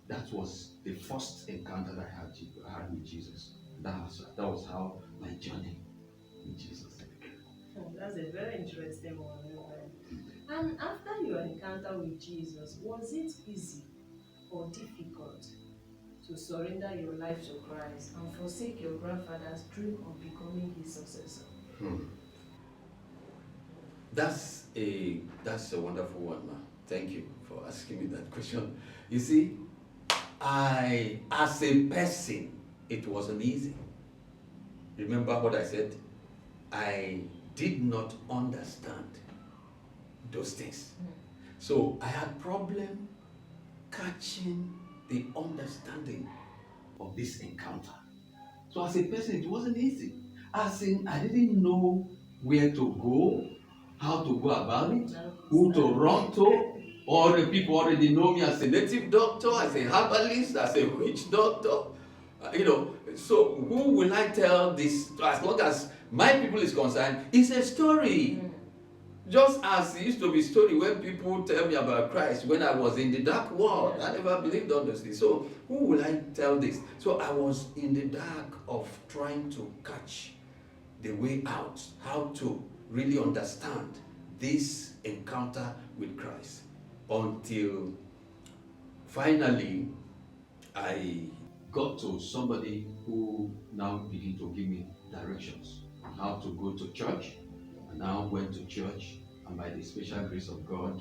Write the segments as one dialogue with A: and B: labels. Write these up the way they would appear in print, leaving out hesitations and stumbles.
A: That was the first encounter that I had with Jesus. That was how my journey with Jesus began.
B: Oh, that's a very interesting one. And after your encounter with Jesus, was it easy or difficult to surrender your life to Christ and forsake your grandfather's dream of becoming his successor?
A: Hmm. That's a wonderful one, ma. Thank you for asking me that question. You see, I as a person, it wasn't easy. Remember what I said? I did not understand those things. So I had problem catching the understanding of this encounter. So as a person, it wasn't easy. As in, I didn't know where to go, how to go about it, who to run to. All the people already know me as a native doctor, as a herbalist, as a witch doctor. So who will I tell this? As long as my people is concerned, it's a story. Just as it used to be story when people tell me about Christ when I was in the dark world. I never believed all those things. So who will I tell this? So I was in the dark of trying to catch the way out, how to really understand this encounter with Christ. Until finally I got to somebody who now began to give me directions on how to go to church. I now went to church, and by the special grace of God,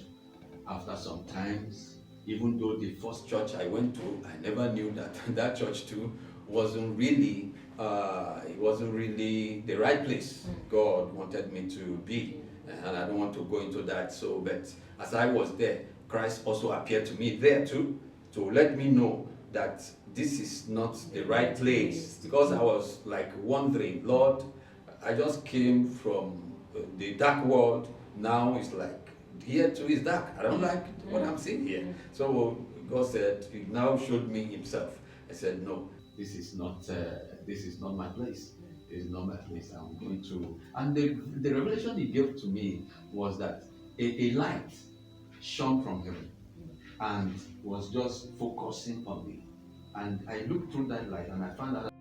A: after some times, even though the first church I went to, I never knew that that church too wasn't really it wasn't really the right place God wanted me to be. And I don't want to go into that. So, but as I was there, Christ also appeared to me there too, to let me know that this is not the right place, because I was like wondering, Lord, I just came from the dark world. Now it's like here too is dark. I don't like what I'm seeing here. So God said, He now showed me Himself. I said, no, this is not my place. This is not my place. I'm going to. And the revelation He gave to me was that a light shone from heaven and was just focusing on me. And I looked through that light and I found out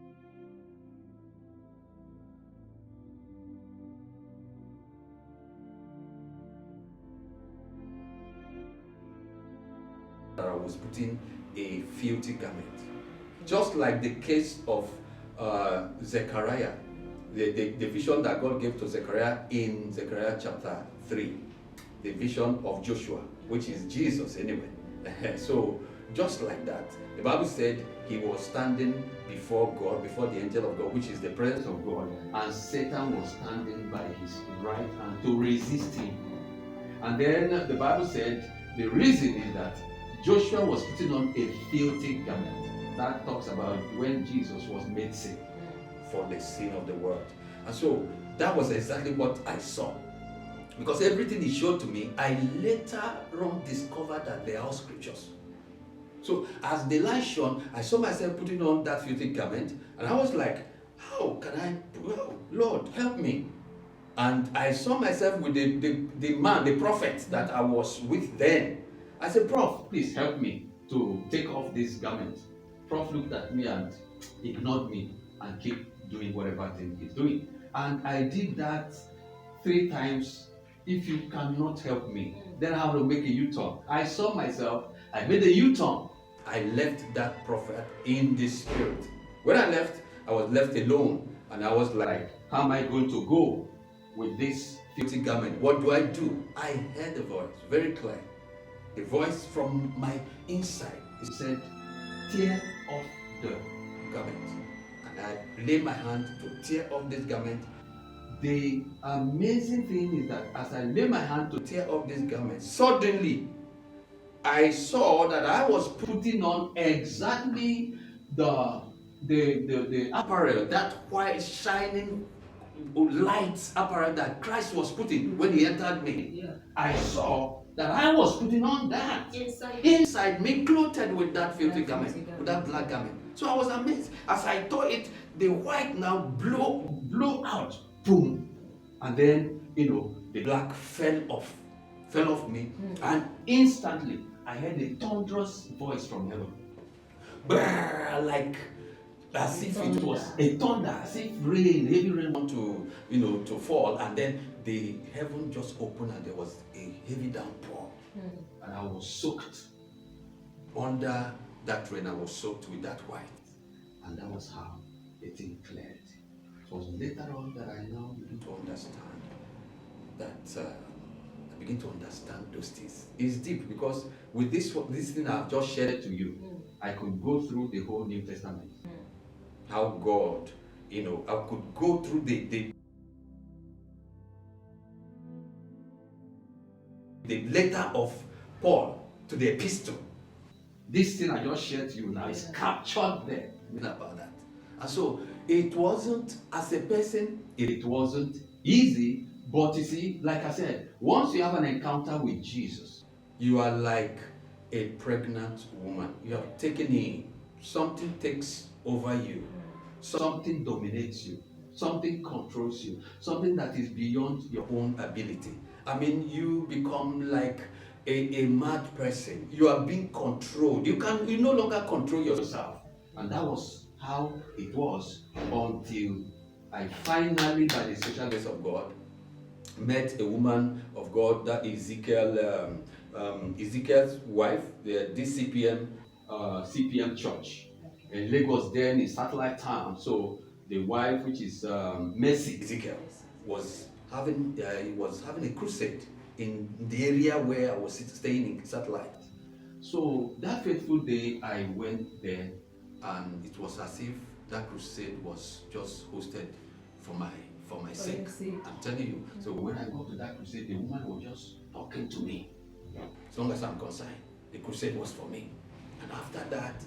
A: that I was putting a filthy garment. Just like the case of Zechariah, the vision that God gave to Zechariah in Zechariah chapter 3, the vision of Joshua, which is Jesus anyway. So, just like that, the Bible said he was standing before God, before the angel of God, which is the presence of God, and Satan was standing by his right hand to resist him. And then the Bible said the reason is that Joshua was putting on a filthy garment. That talks about when Jesus was made sin for the sin of the world. And so that was exactly what I saw. Because everything he showed to me, I later on discovered that they are all scriptures. So as the light shone, I saw myself putting on that filthy garment, and I was like, how can I, Lord, help me. And I saw myself with the man, the prophet that I was with then. I said, Prof, please help me to take off this garment. Prof looked at me and ignored me and kept doing whatever thing he's doing. And I did that 3 times. If you cannot help me, then I will make a U-turn. I saw myself, I made a U-turn. I left that prophet in the spirit. When I left, I was left alone, and I was like, how am I going to go with this filthy garment? What do I do? I heard a voice, very clear. A voice from my inside. It said, tear off the garment. And I laid my hand to tear off this garment. The amazing thing is that as I laid my hand to tear off this garment, suddenly I saw that I was putting on exactly the apparel, that white shining light apparel that Christ was putting when he entered me.
B: Yeah.
A: I saw that I was putting on that inside me, clothed with that filthy garment, with that black garment. So I was amazed. As I tore it, the white now blow out, boom, and then the black fell off me, and instantly I heard a thunderous voice from heaven. brrr, like as if it was a thunder, as if rain, heavy rain want to, to fall, and then the heaven just opened and there was a heavy downpour. And I was soaked under that rain. I was soaked with that white. And that was how the thing cleared. It was later on that I now begin to understand that I begin to understand those things. It's deep because with this thing I've just shared to you, I could go through the whole New Testament. How God, I could go through the letter of Paul to the epistle. This thing I just shared to you now is captured there about that. And so it wasn't, as a person, it wasn't easy, but you see, like I said, once you have an encounter with Jesus, you are like a pregnant woman. You are taken in. Something takes over you. Something dominates you. Something controls you. Something that is beyond your own ability. I mean, you become like a mad person. You are being controlled. You no longer control yourself. And that was how it was until I finally, by the special grace of God, met a woman of God, that Ezekiel's wife, this CPM church in Lagos, then in satellite town. So the wife, which is Mercy Ezekiel, was having a crusade in the area where I was staying in satellite. So that fateful day, I went there, and it was as if that crusade was just hosted for my sake. I'm telling you. So when I got to that crusade, the woman was just talking to me. As long as I'm concerned, the crusade was for me. And after that,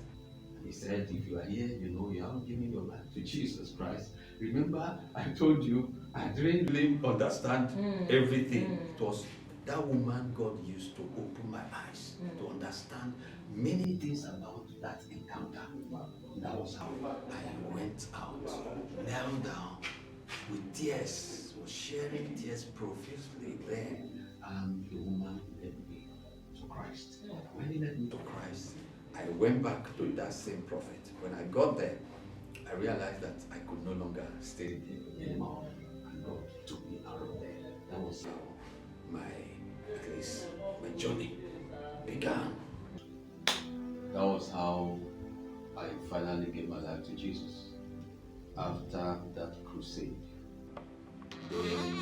A: he said, if you are here, you haven't given your life to Jesus Christ. Remember, I told you, I didn't really understand everything. It was that woman God used to open my eyes to understand many things about that encounter. That was how I went out, knelt down with tears, was sharing tears profusely there, and the woman led me to Christ. When he led me to Christ, I went back to that same prophet. When I got there, I realized that I could no longer stay anymore, and God took me out of there. That was how my journey began. That was how I finally gave my life to Jesus. After that crusade, then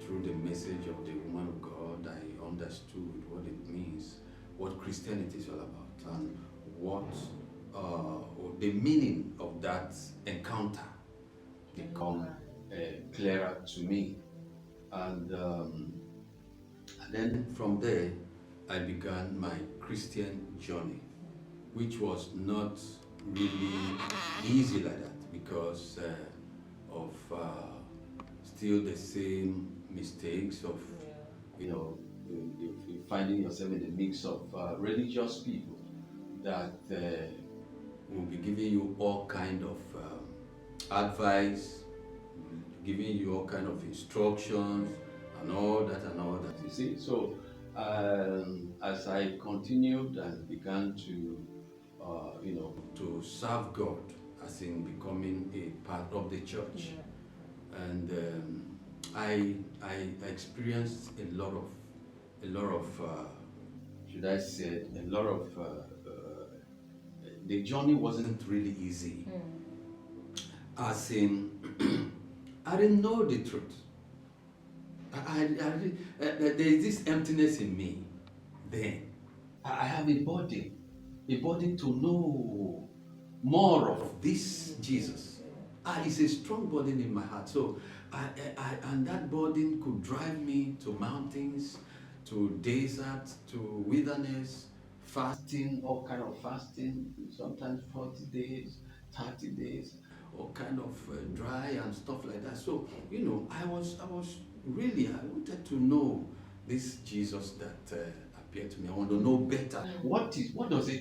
A: through the message of the woman of God, I understood what it means, what Christianity is all about, and what the meaning of that encounter become clearer to me. And then from there, I began my Christian journey, which was not really easy like that because of still the same mistakes of, finding yourself in a mix of religious people that will be giving you all kind of advice, giving you all kind of instructions and all that, you see. So as I continued and began to to serve God, as in becoming a part of the church, and I experienced a lot of should I say a lot of the journey wasn't really easy. As in I didn't know the truth. There is this emptiness in me. Then I have a burden to know more of this Jesus. It's a strong burden in my heart. So and that burden could drive me to mountains, to desert, to wilderness, fasting, all kind of fasting, sometimes 40 days, 30 days, all kind of dry and stuff like that. So I was really, I wanted to know this Jesus that appeared to me. I want to know better. What does it